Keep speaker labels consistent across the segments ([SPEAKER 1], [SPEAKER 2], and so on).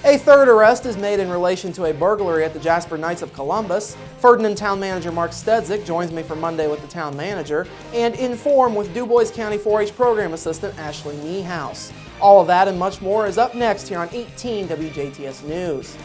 [SPEAKER 1] A third arrest is made in relation to a burglary at the Jasper Knights of Columbus. Ferdinand Town Manager Mark Stedzik joins me for Monday with the Town Manager, and Inform with DuBois County 4-H Program Assistant Ashley Niehaus. All of that and much more is up next here on 18 WJTS News.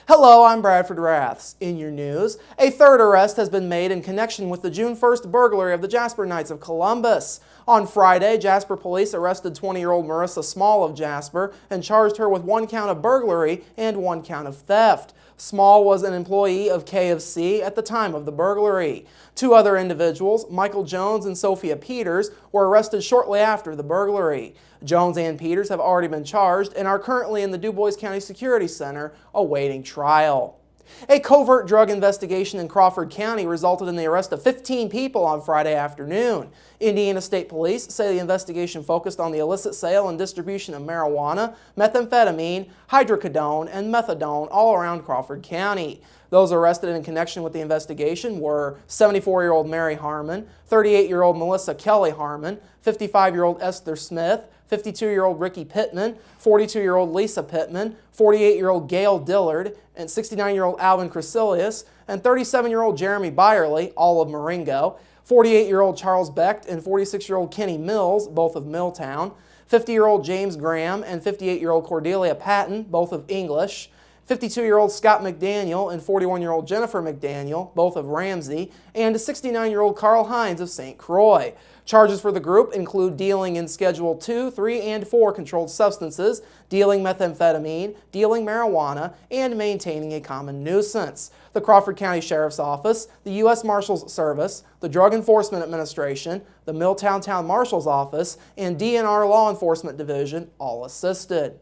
[SPEAKER 1] Hello, I'm Bradford Raths. In your news, a third arrest has been made in connection with the June 1st burglary of the Jasper Knights of Columbus. On Friday, Jasper police arrested 20-year-old Marissa Small of Jasper and charged her with 1 count of burglary and 1 count of theft. Small was an employee of KFC at the time of the burglary. 2 other individuals, Michael Jones and Sophia Peters, were arrested shortly after the burglary. Jones and Peters have already been charged and are currently in the DuBois County Security Center awaiting trial. A covert drug investigation in Crawford County resulted in the arrest of 15 people on Friday afternoon. Indiana State Police say the investigation focused on the illicit sale and distribution of marijuana, methamphetamine, hydrocodone, and methadone all around Crawford County. Those arrested in connection with the investigation were 74-year-old Mary Harmon, 38-year-old Melissa Kelly Harmon, 55-year-old Esther Smith, 52-year-old Ricky Pittman, 42-year-old Lisa Pittman, 48-year-old Gail Dillard, and 69-year-old Alvin Crecilius, and 37-year-old Jeremy Byerly, all of Marengo, 48-year-old Charles Becht, and 46-year-old Kenny Mills, both of Milltown, 50-year-old James Graham, and 58-year-old Cordelia Patton, both of English, 52-year-old Scott McDaniel and 41-year-old Jennifer McDaniel, both of Ramsey, and 69-year-old Carl Hines of St. Croix. Charges for the group include dealing in Schedule 2, 3, and 4 controlled substances, dealing methamphetamine, dealing marijuana, and maintaining a common nuisance. The Crawford County Sheriff's Office, the U.S. Marshals Service, the Drug Enforcement Administration, the Milltown Town Marshal's Office, and DNR Law Enforcement Division all assisted.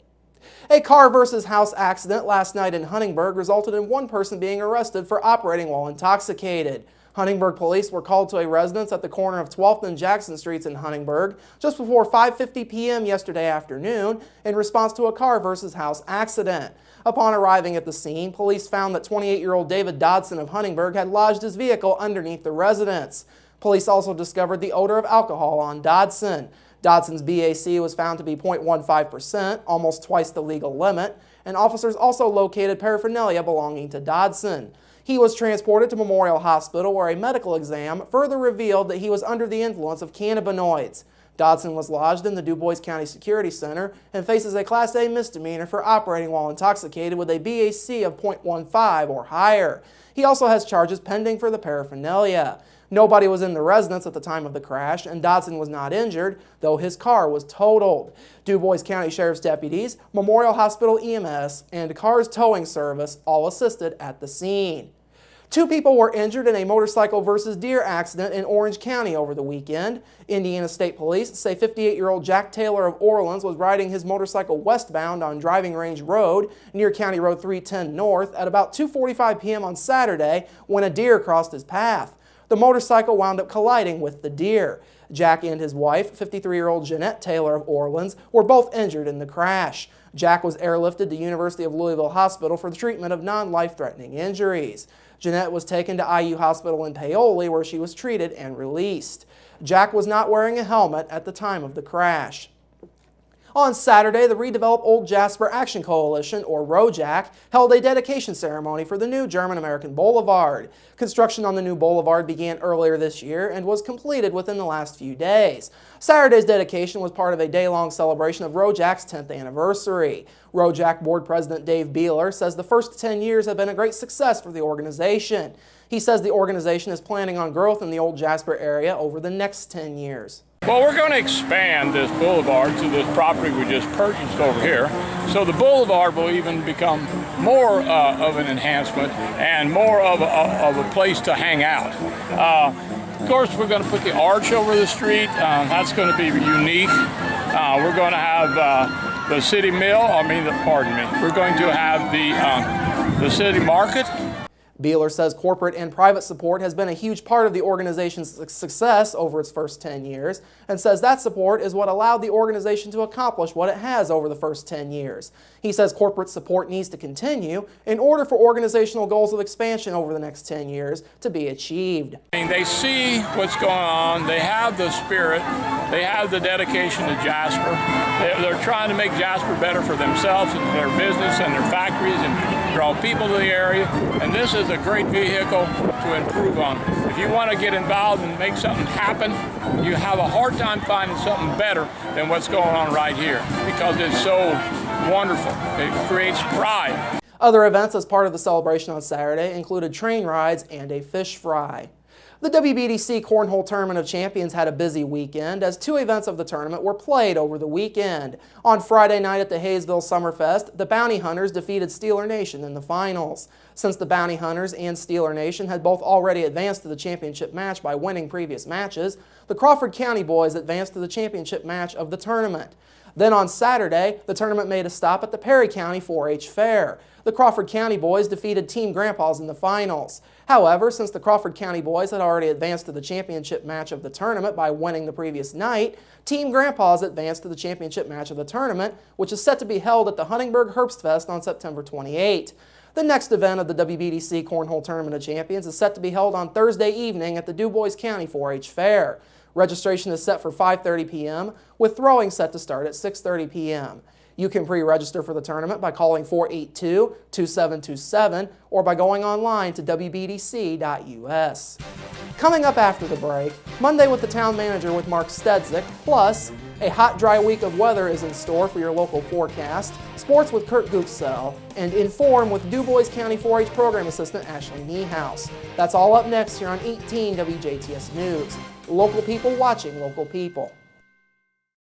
[SPEAKER 1] A car versus house accident last night in Huntingburg resulted in 1 person being arrested for operating while intoxicated. Huntingburg police were called to a residence at the corner of 12th and Jackson Streets in Huntingburg just before 5:50 p.m. yesterday afternoon in response to a car versus house accident. Upon arriving at the scene, police found that 28-year-old David Dodson of Huntingburg had lodged his vehicle underneath the residence. Police also discovered the odor of alcohol on Dodson. Dodson's BAC was found to be 0.15%, almost twice the legal limit, and officers also located paraphernalia belonging to Dodson. He was transported to Memorial Hospital where a medical exam further revealed that he was under the influence of cannabinoids. Dodson was lodged in the DuBois County Security Center and faces a Class A misdemeanor for operating while intoxicated with a BAC of 0.15 or higher. He also has charges pending for the paraphernalia. Nobody was in the residence at the time of the crash, and Dodson was not injured, though his car was totaled. DuBois County Sheriff's deputies, Memorial Hospital EMS, and Cars Towing Service all assisted at the scene. 2 people were injured in a motorcycle versus deer accident in Orange County over the weekend. Indiana State Police say 58-year-old Jack Taylor of Orleans was riding his motorcycle westbound on Driving Range Road near County Road 310 North at about 2:45 p.m. on Saturday when a deer crossed his path. The motorcycle wound up colliding with the deer. Jack and his wife, 53-year-old Jeanette Taylor of Orleans, were both injured in the crash. Jack was airlifted to University of Louisville Hospital for the treatment of non-life-threatening injuries. Jeanette was taken to IU Hospital in Paoli where she was treated and released. Jack was not wearing a helmet at the time of the crash. On Saturday, the Redevelop Old Jasper Action Coalition, or ROJAC, held a dedication ceremony for the new German-American Boulevard. Construction on the new boulevard began earlier this year and was completed within the last few days. Saturday's dedication was part of a day-long celebration of ROJAC's 10th anniversary. ROJAC Board President Dave Beeler says the first 10 years have been a great success for the organization. He says the organization is planning on growth in the Old Jasper area over the next 10 years.
[SPEAKER 2] Well, we're going to expand this boulevard to this property we just purchased over here. So the boulevard will even become more of an enhancement and more of a place to hang out. Of course, we're going to put the arch over the street. That's going to be unique. We're going to have the city mill. We're going to have the city market.
[SPEAKER 1] Beeler says corporate and private support has been a huge part of the organization's success over its first 10 years, and says that support is what allowed the organization to accomplish what it has over the first 10 years. He says corporate support needs to continue in order for organizational goals of expansion over the next 10 years to be achieved.
[SPEAKER 2] They see what's going on, they have the spirit, they have the dedication to Jasper. They're trying to make Jasper better for themselves and their business and their factories and draw people to the area, and this is a great vehicle to improve on. If you want to get involved and make something happen, you have a hard time finding something better than what's going on right here because it's so wonderful. It creates pride.
[SPEAKER 1] Other events as part of the celebration on Saturday included train rides and a fish fry. The WBDC Cornhole Tournament of Champions had a busy weekend as 2 events of the tournament were played over the weekend. On Friday night at the Hayesville Summerfest, the Bounty Hunters defeated Steeler Nation in the finals. Since the Bounty Hunters and Steeler Nation had both already advanced to the championship match by winning previous matches, the Crawford County boys advanced to the championship match of the tournament. Then on Saturday, the tournament made a stop at the Perry County 4-H Fair. The Crawford County boys defeated Team Grandpa's in the finals. However, since the Crawford County boys had already advanced to the championship match of the tournament by winning the previous night, Team Grandpa's advanced to the championship match of the tournament, which is set to be held at the Huntingburg Herbstfest on September 28. The next event of the WBDC Cornhole Tournament of Champions is set to be held on Thursday evening at the DuBois County 4-H Fair. Registration is set for 5:30 p.m., with throwing set to start at 6:30 p.m. You can pre-register for the tournament by calling 482-2727 or by going online to wbdc.us. Coming up after the break, Monday with the Town Manager with Mark Stedzik, plus a hot, dry week of weather is in store for your local forecast, sports with Kurt Gutzell, and Inform with DuBois County 4-H Program Assistant Ashley Niehaus. That's all up next here on 18 WJTS News. Local people watching local people.